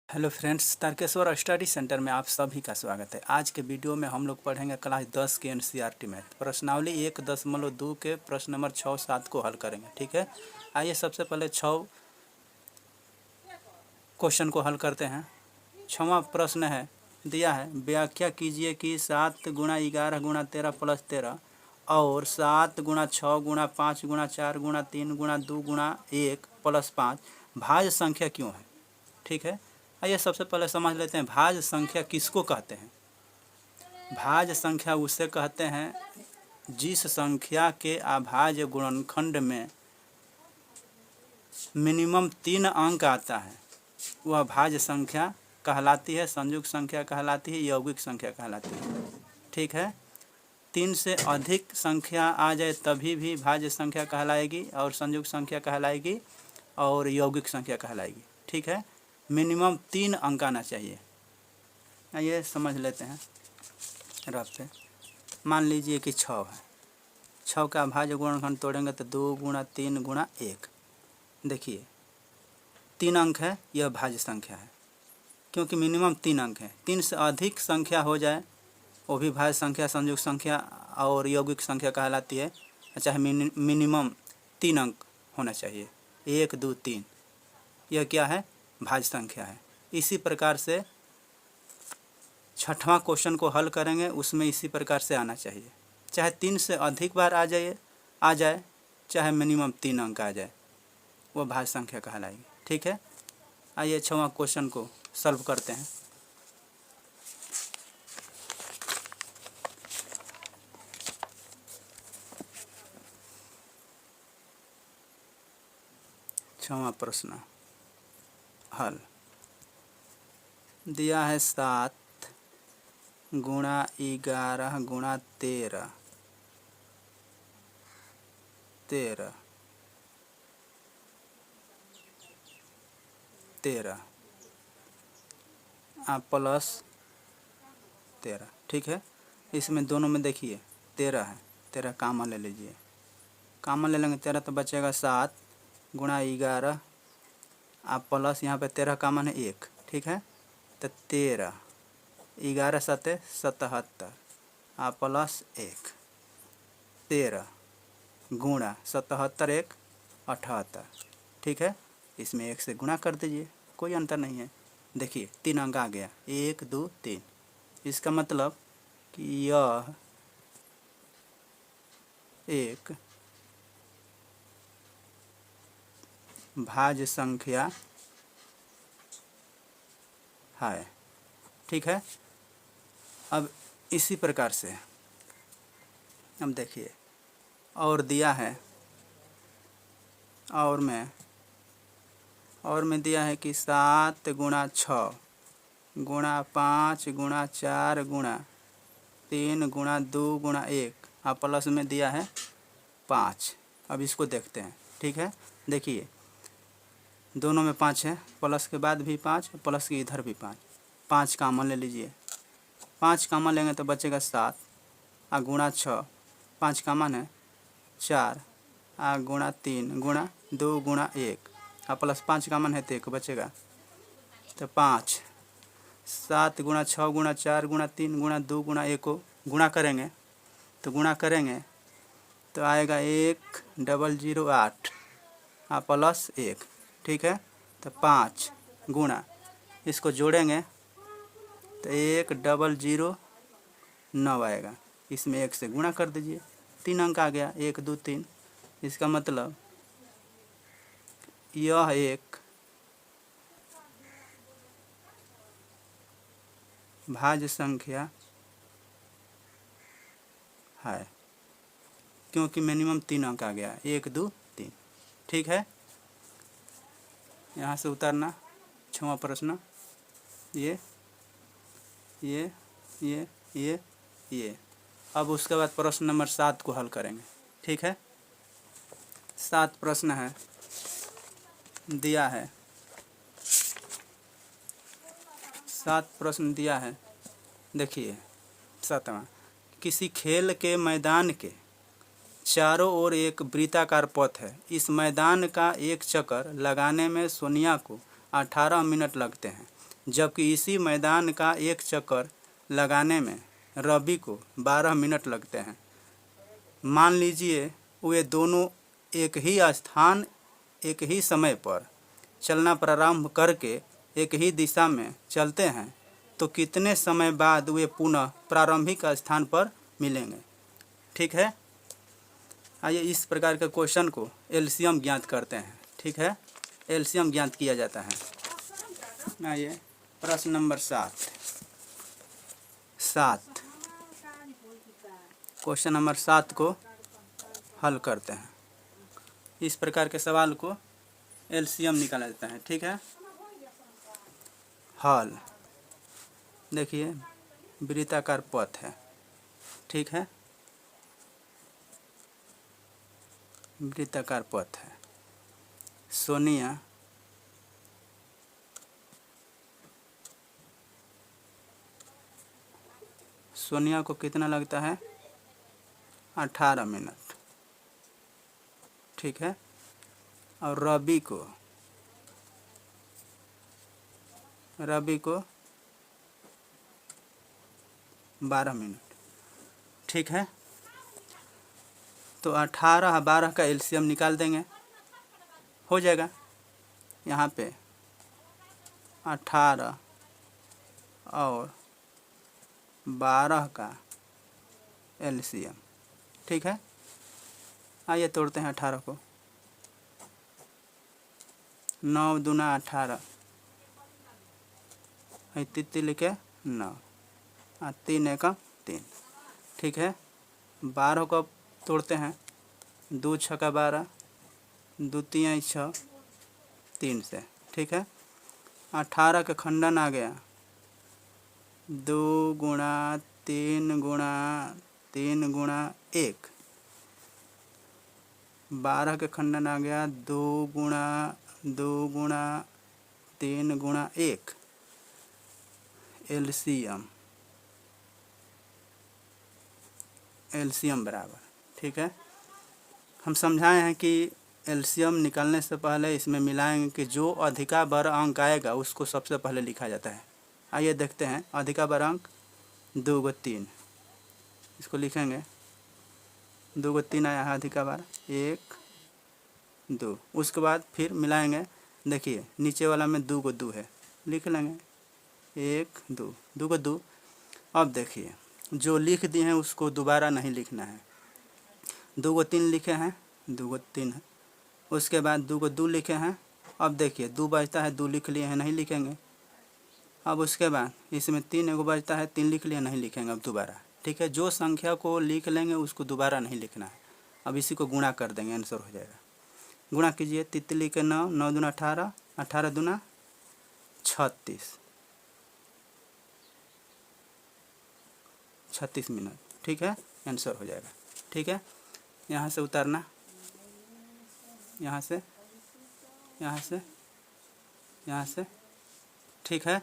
Hello friends, Tarakeshwar study centre में आप सभी का स्वागत है। आज के वीडियो में हम लोग पढ़ेंगे क्लास 10 के एनसीईआरटी मैथ प्रश्नावली 1.2 के प्रश्न नंबर 6, 7 को हल करेंगे। ठीक है, आइए सबसे पहले 6 क्वेश्चन को हल करते हैं। 6वां प्रश्न है, दिया है व्याख्या कीजिए कि 7 गुणा 11 गुणा 13 प्लस 13 और 7 गुणा 6 गुणा 5 गुणा 4 गुणा 3 गुणा 2 गुणा 1 प्लस 5 भाज्य संख्या क्यों है। ठीक है, आइए सबसे पहले समझ लेते हैं भाज्य संख्या किसको कहते हैं। भाज्य संख्या उसे कहते हैं जिस संख्या के अभाज्य गुणनखंड में मिनिमम 3 अंक आता है वह भाज्य संख्या कहलाती है, संयुक्त संख्या कहलाती है, यौगिक संख्या कहलाती है। ठीक है, 3 से अधिक संख्या आ जाए तभी भी भाज्य संख्या कहलाएगी और संयुक्त संख्या कहलाएगी और यौगिक संख्या कहलाएगी। ठीक है, मिनिमम 3 अंक आना चाहिए। आइए समझ लेते हैं रफ पे। मान लीजिए कि 6 है, 6 का अभाज्य गुणनखंड तोड़ेंगे तो 2 गुणा 3 गुणा 1। देखिए 3 अंक है, यह भाज्य संख्या है क्योंकि मिनिमम 3 अंक है। 3 से अधिक संख्या हो जाए वो भी भाज्य संख्या, संयुक्त संख्या और यौगिक संख्या कहलाती है। चाहे मिनिमम 3 अंक होना चाहिए, 1 2 3, यह क्या है, भाज्य संख्या है। इसी प्रकार से 6वां क्वेश्चन को हल करेंगे, उसमें इसी प्रकार से आना चाहिए। चाहे 3 से अधिक बार आ जाए, चाहे मिनिमम 3 अंक आ जाए, वो भाज्य संख्या कहलाएगी। ठीक है, आइए 6वां क्वेश्चन को सॉल्व करते हैं। छठवां प्रश्न हल, दिया है 7 गुणा 11 गुणा 13 प्लस 13। ठीक है, इसमें दोनों में देखिए 13 है, 13 कामन ले लीजिए। कामन ले लेंगे 13 तो बचेगा 7 गुणा 11 प्लस यहाँ पे 13 कामन है 1। ठीक है, तो 13 11 7 77 प्लस 1, 13 गुणा 77 1 78। ठीक है, इसमें 1 से गुणा कर दीजिए, कोई अंतर नहीं है। देखिए 3 अंक आ गया, 1 2 3। इसका मतलब कि यह एक भाज्य संख्या है। ठीक है, अब इसी प्रकार से हम देखिए और दिया है, और में दिया है कि 7 गुणा 6 गुणा 5 गुणा 4 गुणा 3 गुणा 2 गुणा 1 प्लस में दिया है 5। अब इसको देखते हैं। ठीक है, देखिए दोनों में 5 है, प्लस के बाद भी 5, प्लस के इधर भी 5। 5 कामन ले लीजिए, 5 कामन लेंगे तो बचेगा 7 गुणा 6, 5 कामन है 4 गुणा 3 गुणा 2 गुणा 1 प्लस 5 कामन है तो 1 बचेगा, तो 5। 7 गुणा 6 गुणा 4 गुणा 3 गुणा 2 गुणा 1 को गुणा करेंगे तो आएगा 1008 प्लस 1। ठीक है, तो 5 गुणा, इसको जोड़ेंगे तो 1009 आएगा। इसमें 1 से गुणा कर दीजिए, 3 अंक आ गया, 1 2 3। इसका मतलब यह एक भाज्य संख्या है क्योंकि मिनिमम 3 अंक आ गया, 1 2 3। ठीक है, यहाँ से उतारना 6वां प्रश्न, ये। अब उसके बाद प्रश्न नंबर 7 को हल करेंगे। ठीक है, 7 प्रश्न है, दिया है 7 प्रश्न दिया है। देखिए 7वां, किसी खेल के मैदान के चारों ओर एक वृत्ताकार पथ है। इस मैदान का एक चक्कर लगाने में सोनिया को 18 मिनट लगते हैं, जबकि इसी मैदान का एक चक्कर लगाने में रवि को 12 मिनट लगते हैं। मान लीजिए वे दोनों एक ही स्थान एक ही समय पर चलना प्रारंभ करके एक ही दिशा में चलते हैं तो कितने समय बाद वे पुनः प्रारंभिक स्थान पर मिलेंगे। ठीक है, आइए इस प्रकार के क्वेश्चन को एलसीएम ज्ञात करते हैं। ठीक है, एलसीएम ज्ञात किया जाता है। आइए प्रश्न नंबर 7 क्वेश्चन नंबर 7 को हल करते हैं। इस प्रकार के सवाल को एलसीएम निकाला जाता है। ठीक है, हल देखिए वृत्ताकार पथ है। ठीक है, वृत्ताकार पथ है। सोनिया को कितना लगता है? 18 मिनट। ठीक है, और रवि को 12 मिनट। ठीक है, तो 18 12 का एलसीएम निकाल देंगे, हो जाएगा। यहाँ पे 18 और 12 का एलसीएम। ठीक है, आइए तोड़ते हैं 18 को। 9 दूना 18, 33 लिखे 9 और 3 एकम 3। ठीक है, 12 को तोड़ते हैं। 2 छक्का 12, 2 तियाई 6, 3 से। ठीक है, 18 का खंडन आ गया 2 गुणा 3 गुणा 3 गुणा 1। 12 का खंडन आ गया 2 गुणा 2 गुणा 3 गुणा 1। एलसीएम बराबर। ठीक है, हम समझाए हैं कि एलसीएम निकालने से पहले इसमें मिलाएंगे कि जो अधिका बर अंक आएगा उसको सबसे पहले लिखा जाता है। आइए देखते हैं। अधिका बर अंक 2 को 3, इसको लिखेंगे। 2 को 3 आया है अधिका बार 1 2। उसके बाद फिर मिलाएंगे। देखिए नीचे वाला में 2 को 2 है, लिख लेंगे 1 2 2 को 2। अब देखिए जो लिख दिए हैं उसको दोबारा नहीं लिखना है। 2 को 3 लिखे हैं, 2 को 3 है। उसके बाद 2 को 2 लिखे हैं। अब देखिए 2 बचता है, 2 लिख लिए हैं, नहीं लिखेंगे। अब उसके बाद इसमें 3 एगो बचता है, 3 लिख लिए, नहीं लिखेंगे अब दोबारा। ठीक है, जो संख्या को लिख लेंगे उसको दोबारा नहीं लिखना है। अब इसी को गुणा कर देंगे, आंसर हो जाएगा। गुणा कीजिए। 3 के 9, 9 दूना 18, 18 दूना 36, 36 मिनट। ठीक है, आंसर हो जाएगा। ठीक है, यहाँ से उतारना, यहाँ से, यहाँ से, यहाँ से। ठीक है।